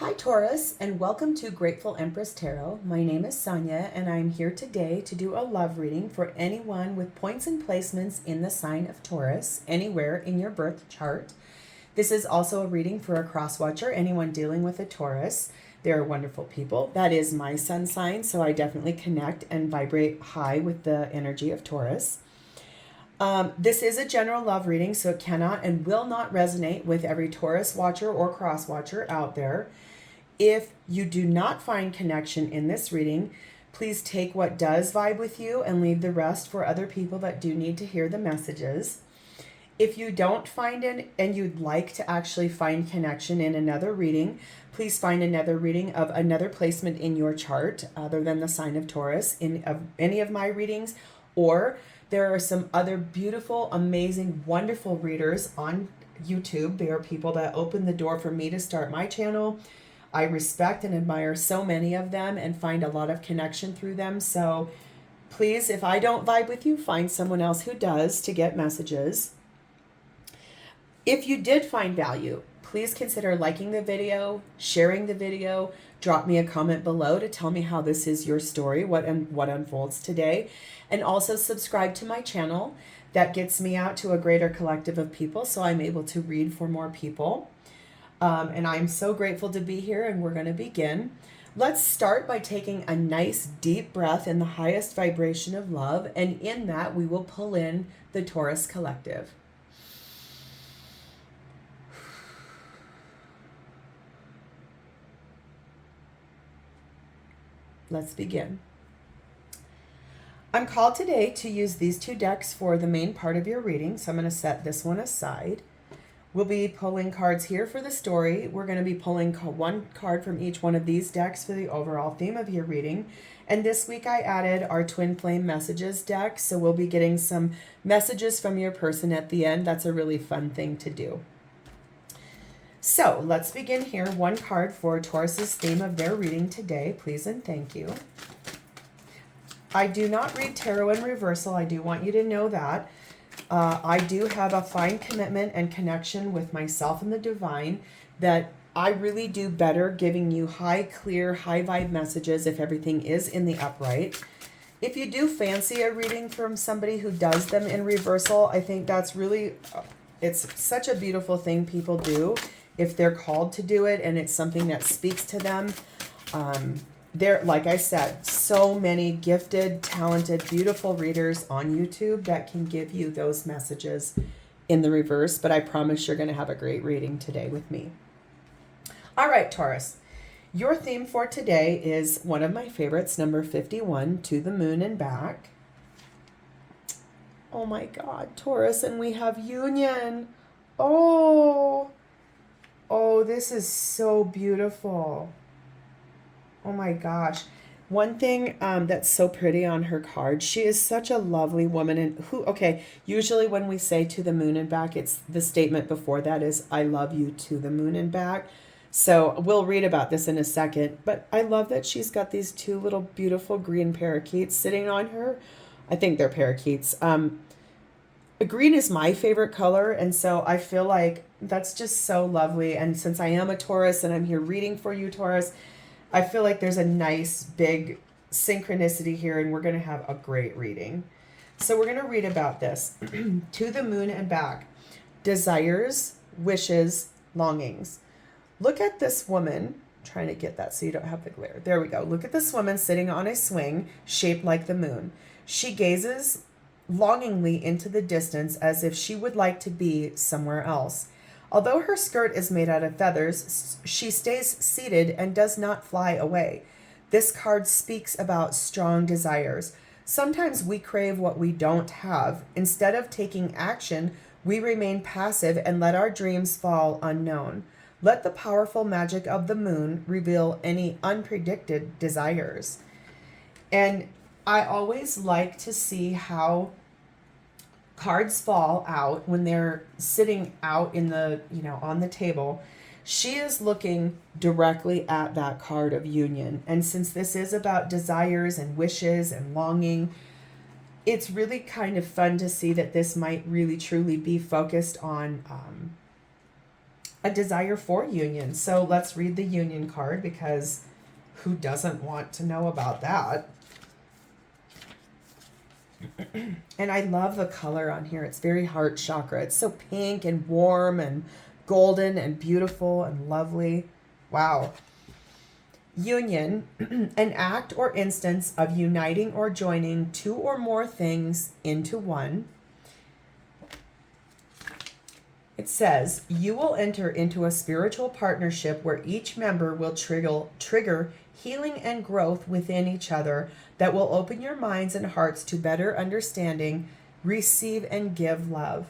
Hi Taurus, and welcome to Grateful Empress Tarot. My name is Sonia, and I'm here today to do a love reading for anyone with points and placements in the sign of Taurus, anywhere in your birth chart. This is also a reading for a cross watcher, anyone dealing with a Taurus. They're wonderful people. That is my sun sign, so I definitely connect and vibrate high with the energy of Taurus. This is a general love reading, so it cannot and will not resonate with every Taurus watcher or cross watcher out there. If you do not find connection in this reading, please take what does vibe with you and leave the rest for other people that do need to hear the messages. If you don't find it and you'd like to actually find connection in another reading, please find another reading of another placement in your chart other than the sign of Taurus in any of my readings, or there are some other beautiful, amazing, wonderful readers on YouTube. They are people that opened the door for me to start my channel. I respect and admire so many of them and find a lot of connection through them. So please, if I don't vibe with you, find someone else who does to get messages. If you did find value, please consider liking the video, sharing the video, drop me a comment below to tell me how this is your story, what unfolds today, and also subscribe to my channel. That gets me out to a greater collective of people, so I'm able to read for more people. And I'm so grateful to be here, and we're going to begin. Let's start by taking a nice deep breath in the highest vibration of love, and in that we will pull in the Taurus collective. Let's begin. I'm called today to use these two decks for the main part of your reading, so I'm going to set this one aside. We'll be pulling cards here for the story. We're going to be pulling one card from each one of these decks for the overall theme of your reading. And this week I added our Twin Flame Messages deck, so we'll be getting some messages from your person at the end. That's a really fun thing to do. So let's begin here. One card for Taurus's theme of their reading today, please and thank you. I do not read tarot in reversal. I do want you to know that. I do have a fine commitment and connection with myself and the divine that I really do better giving you high, clear, high vibe messages if everything is in the upright. If you do fancy a reading from somebody who does them in reversal, I think that's really, it's such a beautiful thing people do if they're called to do it and it's something that speaks to them. There, like I said, so many gifted, talented, beautiful readers on YouTube that can give you those messages in the reverse, but I promise you're going to have a great reading today with me. All right, Taurus, your theme for today is one of my favorites, number 51, To the Moon and Back. Oh my God, Taurus, and we have union. Oh, this is so beautiful. Oh my gosh. One thing that's so pretty on her card, she is such a lovely woman. And usually when we say to the moon and back, it's the statement before that is, I love you to the moon and back. So we'll read about this in a second. But I love that she's got these two little beautiful green parakeets sitting on her. I think they're parakeets. Green is my favorite color. And so I feel like that's just so lovely. And since I am a Taurus and I'm here reading for you, Taurus, I feel like there's a nice big synchronicity here and we're going to have a great reading. So we're going to read about this. To the moon and back. Desires, wishes, longings. Look at this woman. I'm trying to get that so you don't have the glare. There we go. Look at this woman sitting on a swing shaped like the moon. She gazes longingly into the distance as if she would like to be somewhere else. Although her skirt is made out of feathers, she stays seated and does not fly away. This card speaks about strong desires. Sometimes we crave what we don't have. Instead of taking action, we remain passive and let our dreams fall unknown. Let the powerful magic of the moon reveal any unpredicted desires. And I always like to see how cards fall out when they're sitting out in the, on the table. She is looking directly at that card of union. And since this is about desires and wishes and longing, it's really kind of fun to see that this might really truly be focused on a desire for union. So let's read the union card, because who doesn't want to know about that? And I love the color on here. It's very heart chakra. It's so pink and warm and golden and beautiful and lovely. Wow. Union, an act or instance of uniting or joining two or more things into one. It says, you will enter into a spiritual partnership where each member will trigger healing and growth within each other that will open your minds and hearts to better understanding, receive, and give love.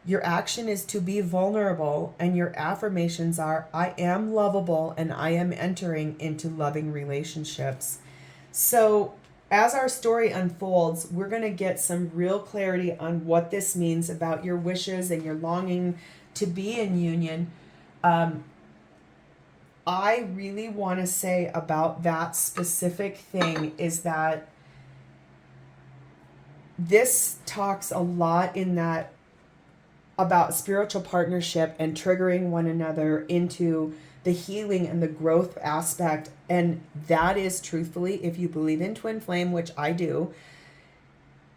Your action is to be vulnerable, and your affirmations are, I am lovable and I am entering into loving relationships. So as our story unfolds, we're going to get some real clarity on what this means about your wishes and your longing to be in union. I really want to say about that specific thing is that this talks a lot in that about spiritual partnership and triggering one another into the healing and the growth aspect. And that is, truthfully, if you believe in twin flame, which I do,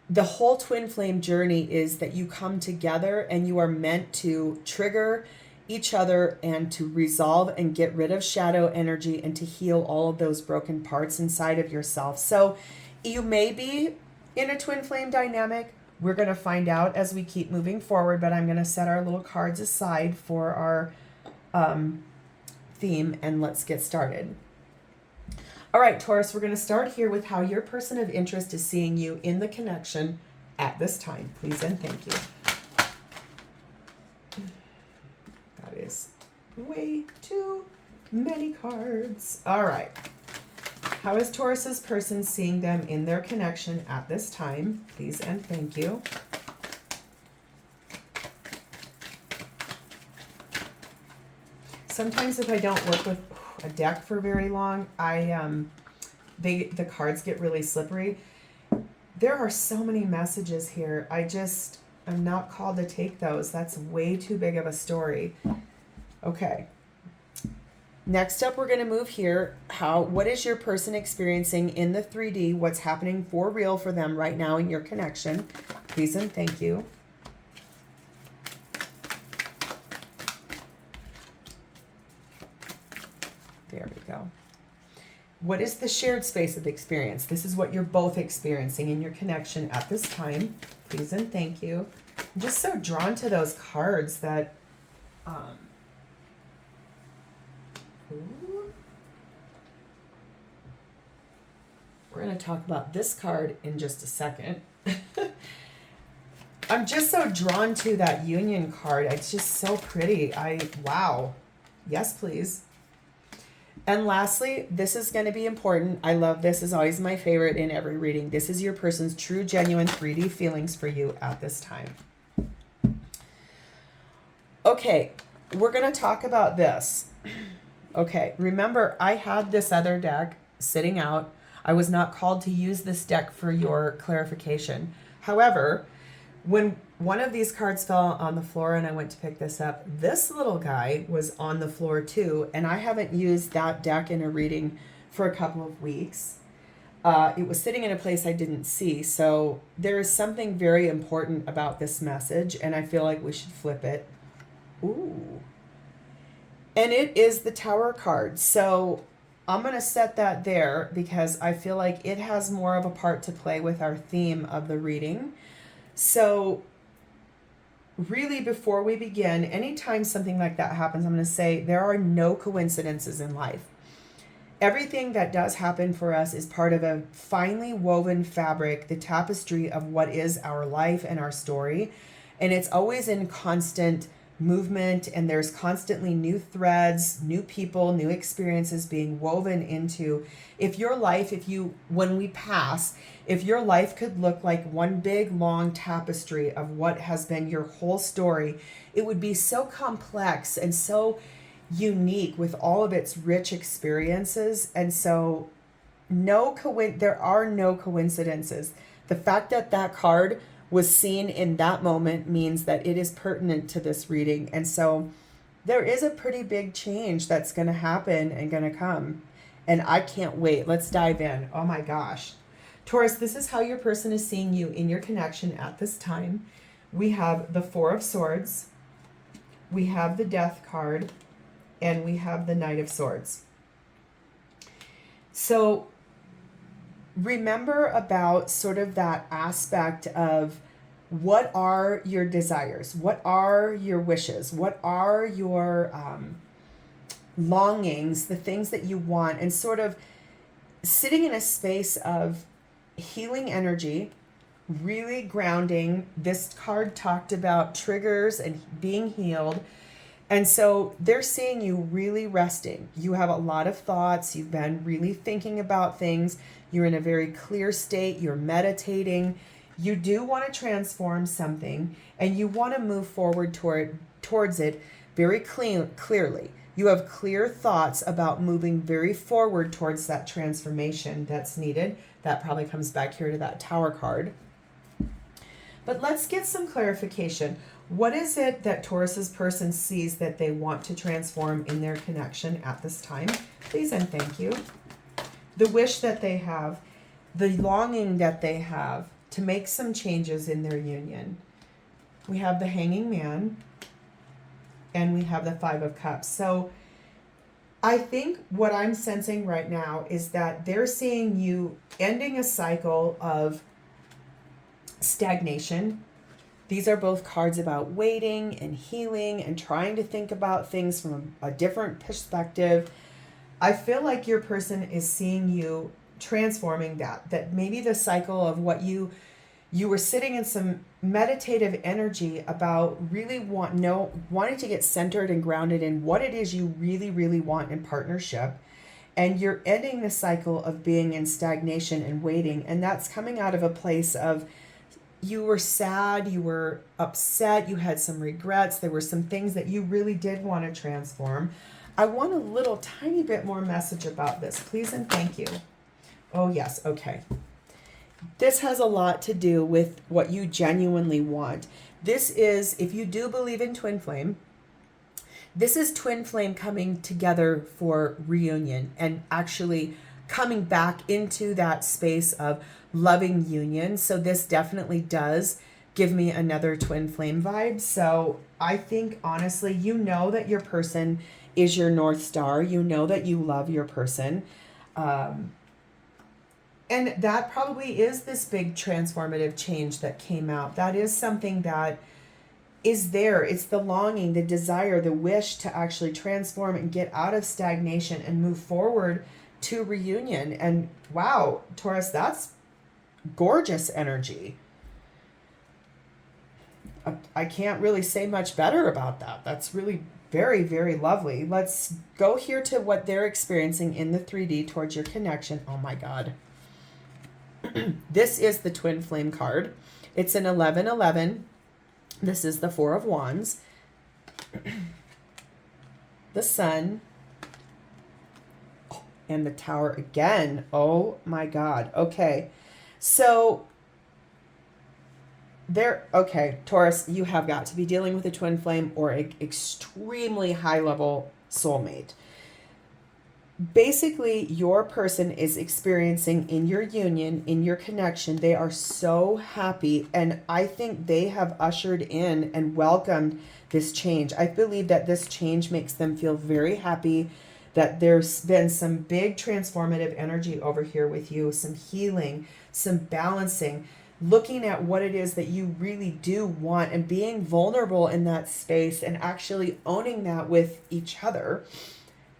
the whole twin flame journey is that you come together and you are meant to trigger each other and to resolve and get rid of shadow energy and to heal all of those broken parts inside of yourself. So you may be in a twin flame dynamic. We're going to find out as we keep moving forward, but I'm going to set our little cards aside for our theme, and let's get started. All right, Taurus, we're going to start here with how your person of interest is seeing you in the connection at this time. Please and thank you. That is way too many cards. All right. How is Taurus's person seeing them in their connection at this time? Please and thank you. Sometimes if I don't work with a deck for very long, the cards get really slippery. There are so many messages here. I'm not called to take those. That's way too big of a story. Okay. Next up, we're going to move here. What is your person experiencing in the 3D? What's happening for real for them right now in your connection? Please and thank you. There we go. What is the shared space of experience? This is what you're both experiencing in your connection at this time. Please and thank you. I'm just so drawn to those cards that... We're going to talk about this card in just a second. I'm just so drawn to that union card. It's just so pretty. Wow. Yes, please. And lastly, this is going to be important. I love this. Is always my favorite in every reading. This is your person's true, genuine 3D feelings for you at this time. Okay, we're going to talk about this. Okay, remember, I had this other deck sitting out. I was not called to use this deck for your clarification. However, when one of these cards fell on the floor and I went to pick this up, this little guy was on the floor too, and I haven't used that deck in a reading for a couple of weeks. It was sitting in a place I didn't see, so there is something very important about this message, and I feel like we should flip it. Ooh. And it is the Tower card. So I'm going to set that there because I feel like it has more of a part to play with our theme of the reading. So really, before we begin, anytime something like that happens, I'm going to say there are no coincidences in life. Everything that does happen for us is part of a finely woven fabric, the tapestry of what is our life and our story. And it's always in constant movement, and there's constantly new threads, new people, new experiences being woven into. When we pass, if your life could look like one big long tapestry of what has been your whole story, it would be so complex and so unique with all of its rich experiences. And so there are no coincidences. The fact that that card was seen in that moment means that it is pertinent to this reading. And so there is a pretty big change that's going to happen and going to come. And I can't wait. Let's dive in. Oh my gosh. Taurus, this is how your person is seeing you in your connection at this time. We have the Four of Swords, we have the Death card, and we have the Knight of Swords. So remember about sort of that aspect of what are your desires? What are your wishes? What are your longings, the things that you want, and sort of sitting in a space of healing energy, really grounding. This card talked about triggers and being healed. And so they're seeing you really resting. You have a lot of thoughts. You've been really thinking about things. You're in a very clear state. You're meditating. You do want to transform something, and you want to move forward towards it very clearly. You have clear thoughts about moving very forward towards that transformation that's needed. That probably comes back here to that Tower card. But let's get some clarification. What is it that Taurus's person sees that they want to transform in their connection at this time? Please and thank you. The wish that they have, the longing that they have to make some changes in their union. We have the Hanging Man, and we have the Five of Cups. So I think what I'm sensing right now is that they're seeing you ending a cycle of stagnation. These are both cards about waiting and healing and trying to think about things from a different perspective. I feel like your person is seeing you transforming that maybe the cycle of what you were sitting in some meditative energy about really wanting to get centered and grounded in what it is you really, really want in partnership. And you're ending the cycle of being in stagnation and waiting. And that's coming out of a place of you were sad, you were upset, you had some regrets. There were some things that you really did want to transform. I want a little tiny bit more message about this, please and thank you. Oh, yes. Okay. This has a lot to do with what you genuinely want. This is, if you do believe in twin flame, this is twin flame coming together for reunion and actually coming back into that space of loving union. So this definitely does give me another twin flame vibe. So I think honestly, you know that your person is your North Star. You know that you love your person. And that probably is this big transformative change that came out. That is something that is there. It's the longing, the desire, the wish to actually transform and get out of stagnation and move forward to reunion. And wow, Taurus, that's gorgeous energy. I can't really say much better about that. That's really very, very lovely. Let's go here to what they're experiencing in the 3D towards your connection. Oh my God. This is the twin flame card. It's an 11-11. This is the Four of Wands. The Sun. And the Tower again. Oh my God. Okay. So okay, Taurus, you have got to be dealing with a twin flame or an extremely high level soulmate. Basically, your person is experiencing in your union, in your connection, they are so happy. And I think they have ushered in and welcomed this change. I believe that this change makes them feel very happy, that there's been some big transformative energy over here with you, some healing, some balancing, looking at what it is that you really do want and being vulnerable in that space and actually owning that with each other.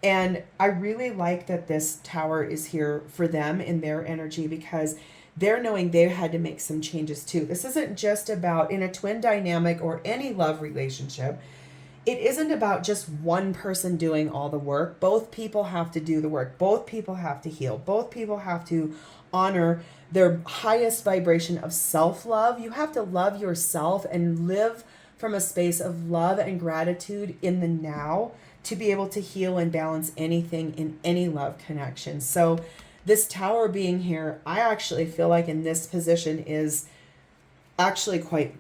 And I really like that this Tower is here for them in their energy because they're knowing they had to make some changes too. This isn't just about, in a twin dynamic or any love relationship, it isn't about just one person doing all the work. Both people have to do the work. Both people have to heal. Both people have to honor their highest vibration of self-love. You have to love yourself and live from a space of love and gratitude in the now to be able to heal and balance anything in any love connection. So this Tower being here, I actually feel like in this position is actually quite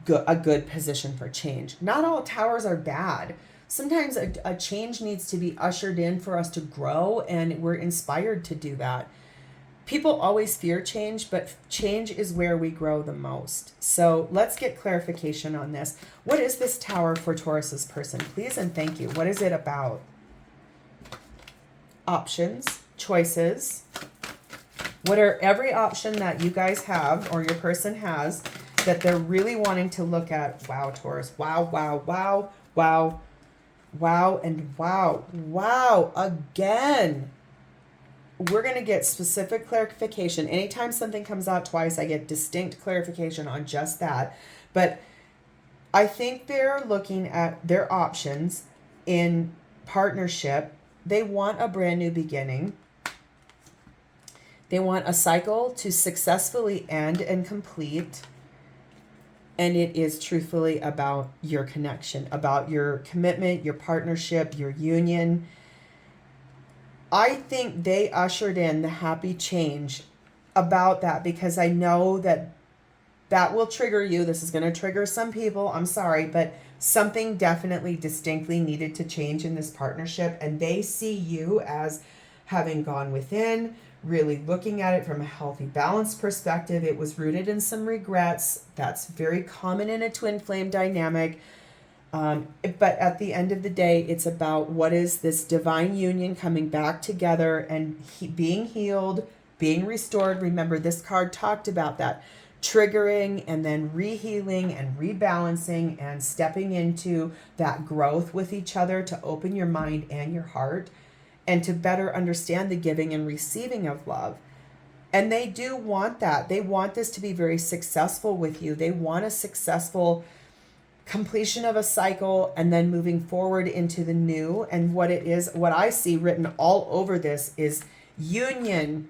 good, a good position for change. Not all Towers are bad. Sometimes a change needs to be ushered in for us to grow, and we're inspired to do that. People always fear change, but change is where we grow the most. So let's get clarification on this. What is this Tower for Taurus's person? Please and thank you. What is it about? Options, choices. What are every option that you guys have or your person has that they're really wanting to look at? Wow, Taurus. Wow, wow, wow, wow, wow, and wow, wow, again. We're going to get specific clarification. Anytime something comes out twice, I get distinct clarification on just that. But I think they're looking at their options in partnership. They want a brand new beginning. They want a cycle to successfully end and complete. And it is truthfully about your connection, about your commitment, your partnership, your union. I think they ushered in the happy change about that because I know that that will trigger you. This is going to trigger some people. I'm sorry, but something definitely distinctly needed to change in this partnership. And they see you as having gone within, really looking at it from a healthy, balanced perspective. It was rooted in some regrets. That's very common in a twin flame dynamic. But at the end of the day, it's about what is this divine union coming back together and being healed, being restored. Remember, this card talked about that. Triggering and then rehealing and rebalancing and stepping into that growth with each other to open your mind and your heart and to better understand the giving and receiving of love. And they do want that. They want this to be very successful with you. They want a successful completion of a cycle and then moving forward into the new. And what it is, what I see written all over this is union,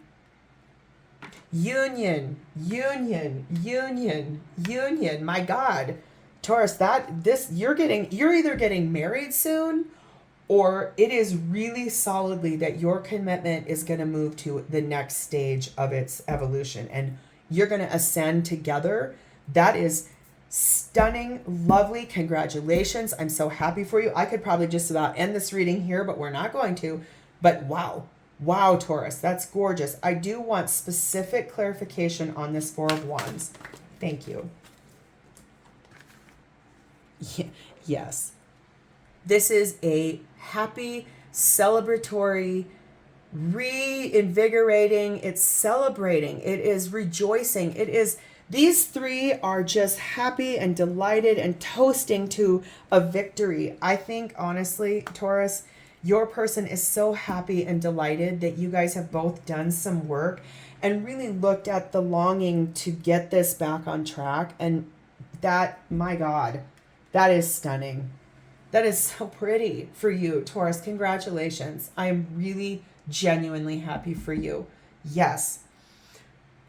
union, union, union, union. My God, Taurus, you're either getting married soon, or it is really solidly that your commitment is going to move to the next stage of its evolution and you're going to ascend together. That is stunning, lovely. Congratulations. I'm so happy for you. I could probably just about end this reading here, but we're not going to. But wow. Wow, Taurus, that's gorgeous. I do want specific clarification on this Four of Wands. Thank you. Yes. This is a happy, celebratory, reinvigorating. It's celebrating. It is rejoicing. It is, these three are just happy and delighted and toasting to a victory. I think, honestly, Taurus, your person is so happy and delighted that you guys have both done some work and really looked at the longing to get this back on track. And that, my God, that is stunning. That is so pretty for you, Taurus. Congratulations. I am really genuinely happy for you. Yes.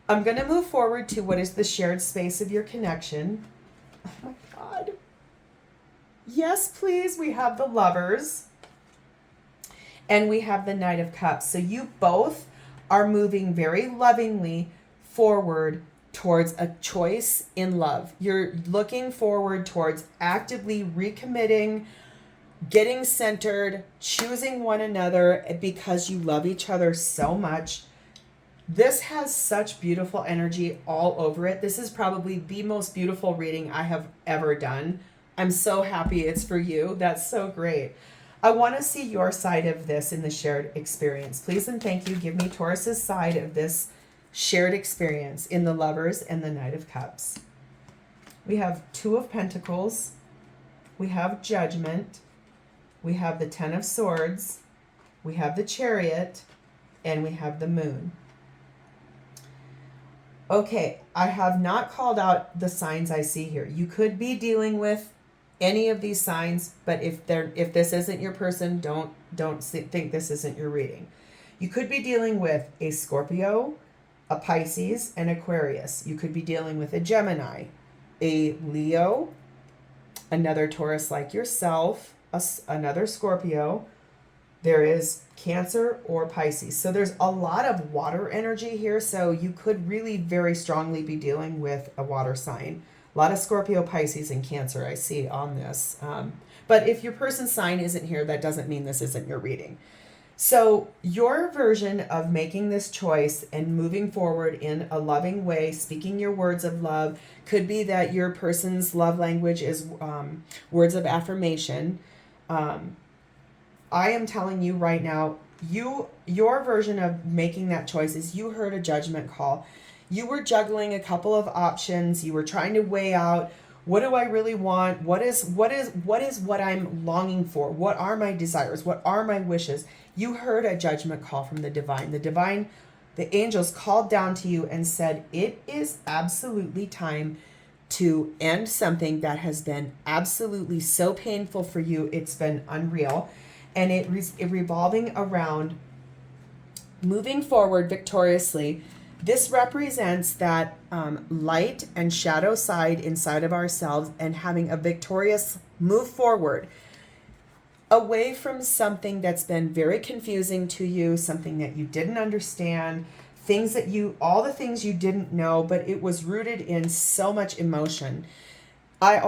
I'm going to move forward to what is the shared space of your connection. Oh my God. Yes, please. We have the Lovers. And we have the Knight of Cups. So you both are moving very lovingly forward towards a choice in love. You're looking forward towards actively recommitting, getting centered, choosing one another because you love each other so much. This has such beautiful energy all over it. This is probably the most beautiful reading I have ever done. I'm so happy it's for you. That's so great. I want to see your side of this in the shared experience. Please and thank you. Give me Taurus's side of this shared experience in the Lovers and the Knight of Cups. We have Two of Pentacles. We have Judgment. We have the Ten of Swords. We have the Chariot. And we have the Moon. Okay, I have not called out the signs I see here. You could be dealing with any of these signs, but if this isn't your person, don't think this isn't your reading. You could be dealing with a Scorpio, a Pisces, and Aquarius. You could be dealing with a Gemini, a Leo, another Taurus like yourself, another Scorpio. There is Cancer or Pisces. So there's a lot of water energy here. So you could really very strongly be dealing with a water sign. A lot of Scorpio, Pisces, and Cancer I see on this. But if your person's sign isn't here, that doesn't mean this isn't your reading. So your version of making this choice and moving forward in a loving way, speaking your words of love, could be that your person's love language is words of affirmation. I am telling you right now, your version of making that choice is you heard a judgment call. You were juggling a couple of options. You were trying to weigh out, what do I really want? What is what I'm longing for? What are my desires? What are my wishes? You heard a judgment call from the divine. The angels called down to you and said, it is absolutely time to end something that has been absolutely so painful for you. It's been unreal. And it revolving around moving forward victoriously. This represents that light and shadow side inside of ourselves and having a victorious move forward away from something that's been very confusing to you, something that you didn't understand, all the things you didn't know, but it was rooted in so much emotion. I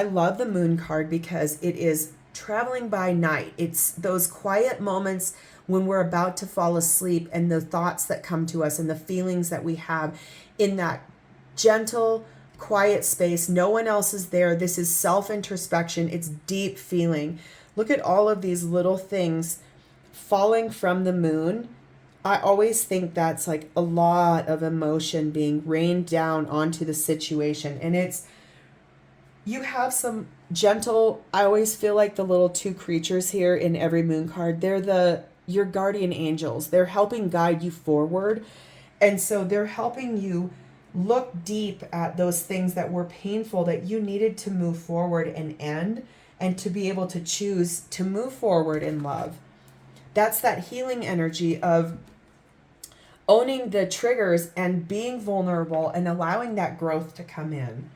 love the moon card because it is traveling by night. It's those quiet moments when we're about to fall asleep and the thoughts that come to us and the feelings that we have in that gentle, quiet space. No one else is there. This is self-introspection. It's deep feeling. Look at all of these little things falling from the moon. I always think that's like a lot of emotion being rained down onto the situation. And you have some gentle, I always feel like the little two creatures here in every moon card, they're your guardian angels. They're helping guide you forward. And so they're helping you look deep at those things that were painful that you needed to move forward and end, and to be able to choose to move forward in love. That's that healing energy of owning the triggers and being vulnerable and allowing that growth to come in.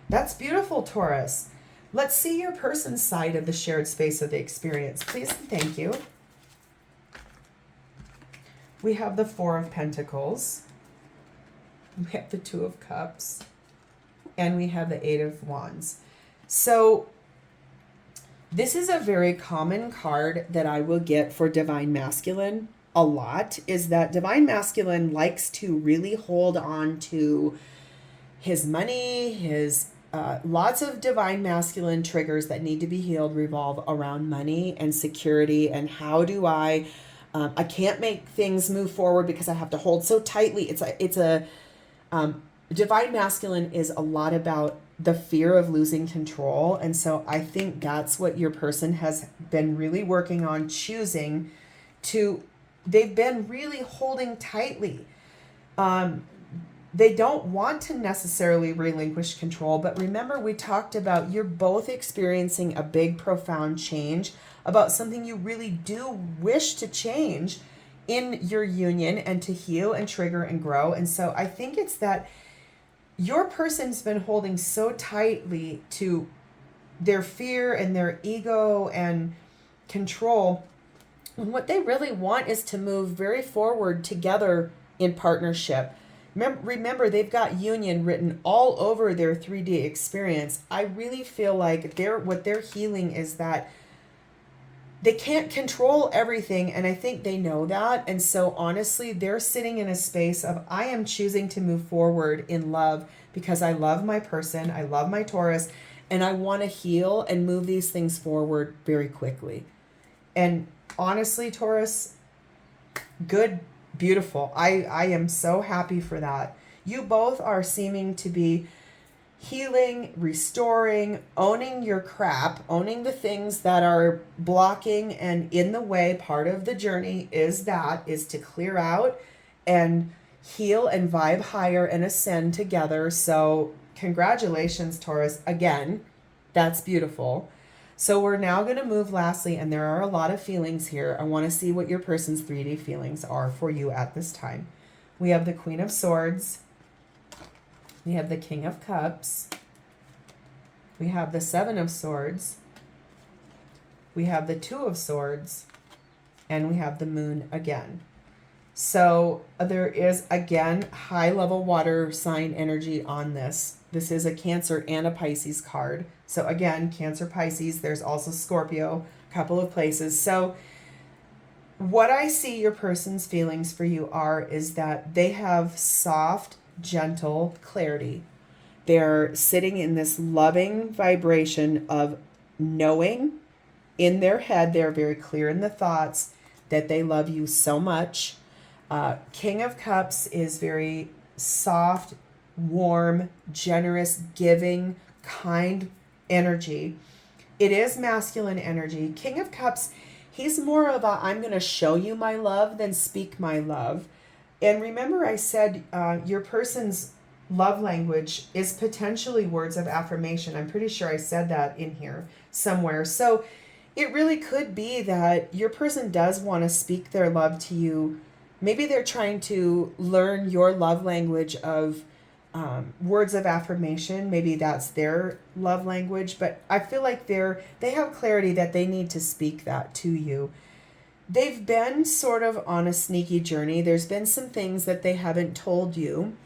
That's beautiful, Taurus. Let's see your person's side of the shared space of the experience. Please and thank you. We have the Four of Pentacles. We have the Two of Cups. And we have the Eight of Wands. So this is a very common card that I will get for Divine Masculine a lot, is that Divine Masculine likes to really hold on to his money, his lots of Divine Masculine triggers that need to be healed revolve around money and security and how do I can't make things move forward because I have to hold so tightly. It's a Divine Masculine is a lot about the fear of losing control. And so I think that's what your person has been really working on, choosing to, they've been really holding tightly. They don't want to necessarily relinquish control, but remember we talked about you're both experiencing a big, profound change about something you really do wish to change in your union and to heal and trigger and grow. And so I think it's that your person's been holding so tightly to their fear and their ego and control. And what they really want is to move very forward together in partnership. Remember, they've got union written all over their 3D experience. I really feel like what they're healing is that they can't control everything, and I think they know that. And so honestly, they're sitting in a space of, I am choosing to move forward in love because I love my person, I love my Taurus, and I want to heal and move these things forward very quickly. And honestly, Taurus, good, beautiful. I am so happy for that. You both are seeming to be healing, restoring, owning your crap, owning the things that are blocking and in the way. Part of the journey is to clear out and heal and vibe higher and ascend together. So congratulations, Taurus. Again, that's beautiful. So we're now going to move lastly, and there are a lot of feelings here. I want to see what your person's 3D feelings are for you at this time. We have the Queen of Swords. We have the King of Cups. We have the Seven of Swords. We have the Two of Swords. And we have the Moon again. So there is, again, high level water sign energy on this This is a Cancer and a Pisces card. So again, Cancer, Pisces, there's also Scorpio, a couple of places. So what I see your person's feelings for you is that they have soft, gentle clarity. They're sitting in this loving vibration of knowing in their head. They're very clear in the thoughts that they love you so much. King of Cups is very soft, warm, generous, giving, kind energy. It is masculine energy. King of Cups, he's more of a I'm going to show you my love than speak my love. And remember I said your person's love language is potentially words of affirmation. I'm pretty sure I said that in here somewhere. So it really could be that your person does want to speak their love to you. Maybe they're trying to learn your love language of words of affirmation. Maybe that's their love language, but I feel like they have clarity that they need to speak that to you. They've been sort of on a sneaky journey. There's been some things that they haven't told you.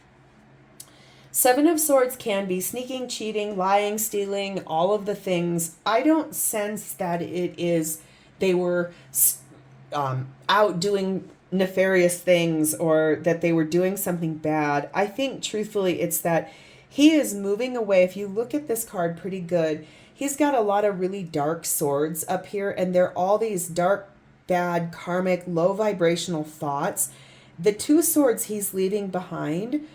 Seven of Swords can be sneaking, cheating, lying, stealing, all of the things. I don't sense that it is they were out doing nefarious things or that they were doing something bad. I think truthfully it's that he is moving away. If you look at this card pretty good, he's got a lot of really dark swords up here, and they're all these dark, bad, karmic, low vibrational thoughts. The two swords he's leaving behind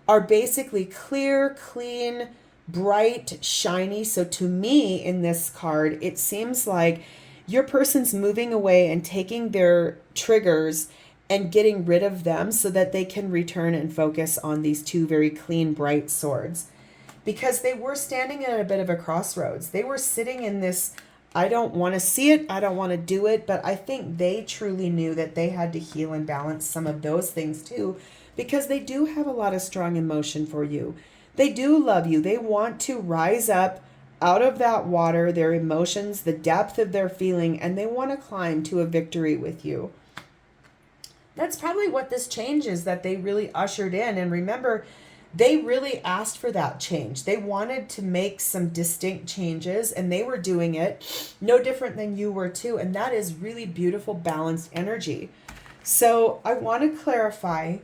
are basically clear, clean, bright, shiny. So to me in this card, it seems like your person's moving away and taking their triggers and getting rid of them so that they can return and focus on these two very clean, bright swords. Because they were standing at a bit of a crossroads. They were sitting in this, I don't want to see it, I don't want to do it, but I think they truly knew that they had to heal and balance some of those things too, because they do have a lot of strong emotion for you. They do love you. They want to rise up out of that water, their emotions, the depth of their feeling, and they want to climb to a victory with you. That's probably what this change is that they really ushered in. And remember, they really asked for that change. They wanted to make some distinct changes, and they were doing it no different than you were too. And that is really beautiful, balanced energy. So I want to clarify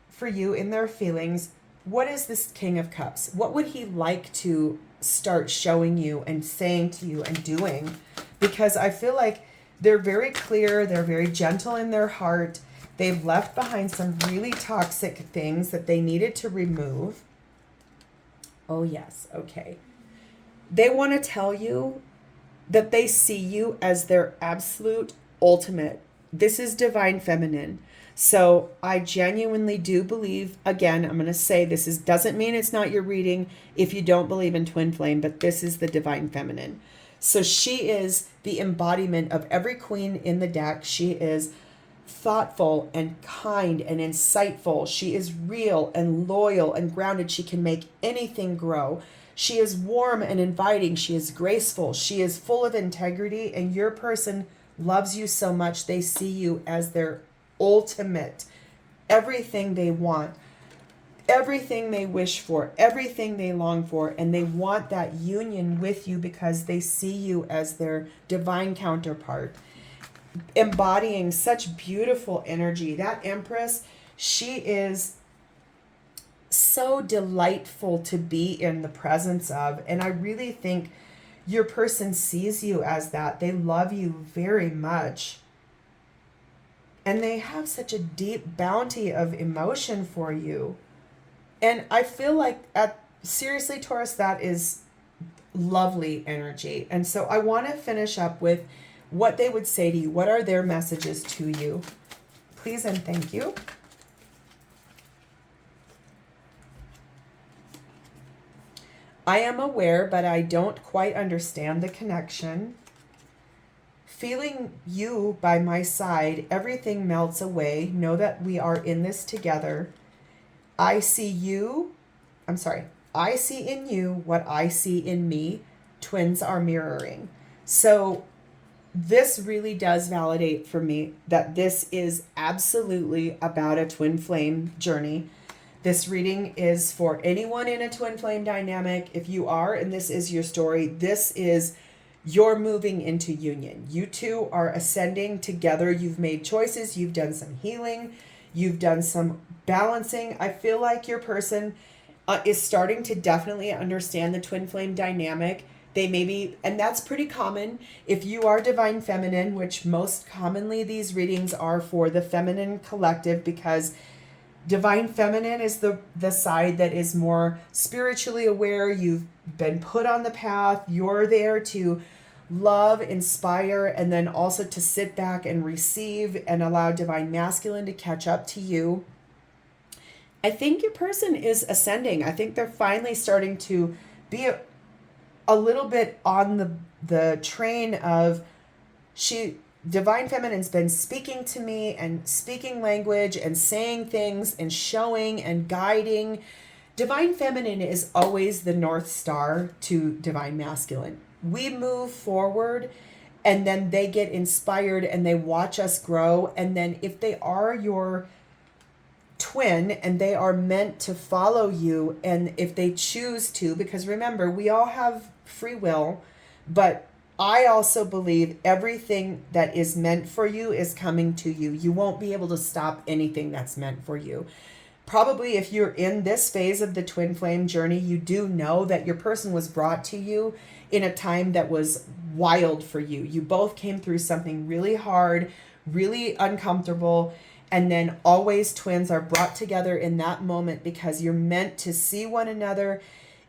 for you in their feelings, what is this King of Cups? What would he like to start showing you and saying to you and doing? Because I feel like they're very clear. They're very gentle in their heart. They've left behind some really toxic things that they needed to remove. Oh, yes. Okay. They want to tell you that they see you as their absolute ultimate. This is divine feminine. So I genuinely do believe, again, I'm going to say this doesn't mean it's not your reading if you don't believe in twin flame, but this is the divine feminine. So she is the embodiment of every queen in the deck. She is thoughtful and kind and insightful. She is real and loyal and grounded. She can make anything grow. She is warm and inviting. She is graceful. She is full of integrity, and your person loves you so much. They see you as their ultimate, everything they want, everything they wish for, everything they long for, and they want that union with you because they see you as their divine counterpart, embodying such beautiful energy. That Empress, she is so delightful to be in the presence of, and I really think your person sees you as that. They love you very much. And they have such a deep bounty of emotion for you. And I feel like, seriously, Taurus, that is lovely energy. And so I want to finish up with what they would say to you. What are their messages to you? Please and thank you. I am aware, but I don't quite understand the connection. Feeling you by my side, everything melts away. Know that we are in this together. I see in you what I see in me. Twins are mirroring. So this really does validate for me that this is absolutely about a twin flame journey. This reading is for anyone in a twin flame dynamic. If you are, and this is your story, this is you're moving into union. You two are ascending together. You've made choices. You've done some healing. You've done some balancing. I feel like your person is starting to definitely understand the twin flame dynamic. They maybe, and that's pretty common. If you are divine feminine, which most commonly these readings are for the feminine collective, because divine feminine is the side that is more spiritually aware. You've been put on the path. You're there to love, inspire, and then also to sit back and receive and allow divine masculine to catch up to you. I think your person is ascending. I think they're finally starting to be a little bit on the train of divine feminine's been speaking to me and speaking language and saying things and showing and guiding. Divine feminine is always the North Star to divine masculine. We move forward and then they get inspired and they watch us grow. And then if they are your twin and they are meant to follow you, and if they choose to, because remember, we all have free will, but I also believe everything that is meant for you is coming to you. You won't be able to stop anything that's meant for you. Probably if you're in this phase of the twin flame journey, you do know that your person was brought to you in a time that was wild for you. You both came through something really hard, really uncomfortable, and then always twins are brought together in that moment because you're meant to see one another.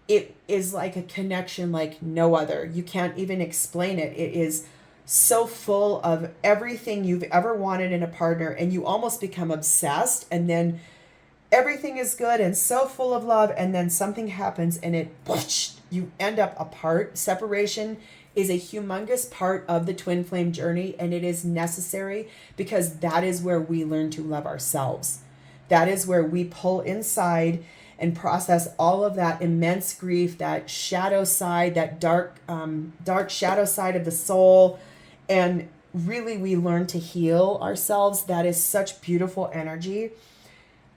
It is like a connection like no other. You can't even explain it. It is so full of everything you've ever wanted in a partner, and you almost become obsessed, and then everything is good and so full of love, and then something happens and it whoosh, you end up apart. Separation is a humongous part of the twin flame journey, and it is necessary because that is where we learn to love ourselves. That is where we pull inside and process all of that immense grief, that shadow side, that dark shadow side of the soul, and really we learn to heal ourselves. That is such beautiful energy.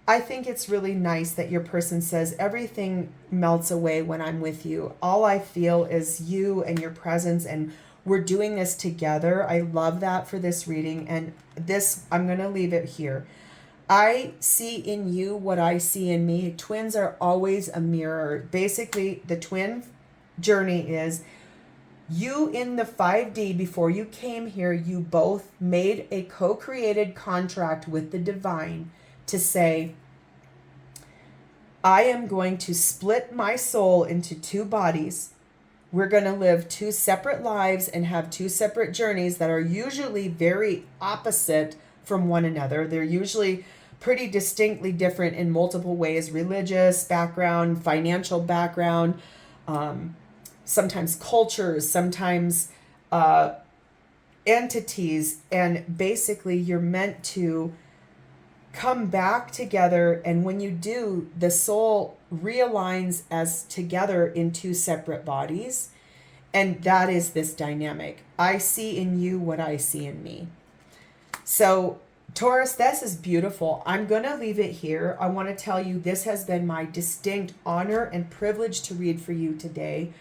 I think it's really nice that your person says everything melts away when I'm with you. All I feel is you and your presence, and we're doing this together. I love that for this reading, and this, I'm going to leave it here. I see in you what I see in me. Twins are always a mirror. Basically, the twin journey is you in the 5D, before you came here, you both made a co-created contract with the divine to say, I am going to split my soul into two bodies. We're going to live two separate lives and have two separate journeys that are usually very opposite from one another. They're usually pretty distinctly different in multiple ways: religious background, financial background, sometimes cultures, sometimes entities. And basically you're meant to come back together, and when you do, the soul realigns as together in two separate bodies, and that is this dynamic. I see in you what I see in me. So Taurus, this is beautiful. I'm going to leave it here. I want to tell you this has been my distinct honor and privilege to read for you today.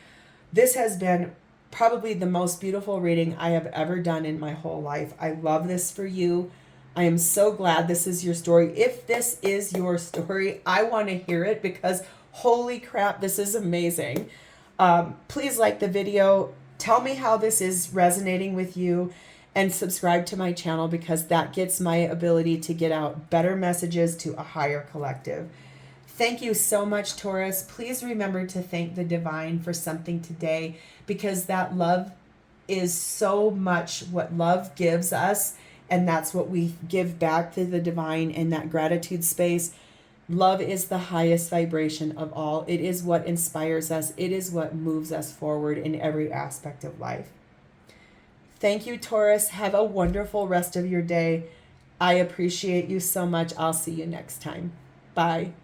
This has been probably the most beautiful reading I have ever done in my whole life. I love this for you. I am so glad this is your story. If this is your story, I want to hear it because holy crap, this is amazing. Please like the video. Tell me how this is resonating with you, and subscribe to my channel because that gets my ability to get out better messages to a higher collective. Thank you so much, Taurus. Please remember to thank the divine for something today, because that love is so much what love gives us. And that's what we give back to the divine in that gratitude space. Love is the highest vibration of all. It is what inspires us. It is what moves us forward in every aspect of life. Thank you, Taurus. Have a wonderful rest of your day. I appreciate you so much. I'll see you next time. Bye.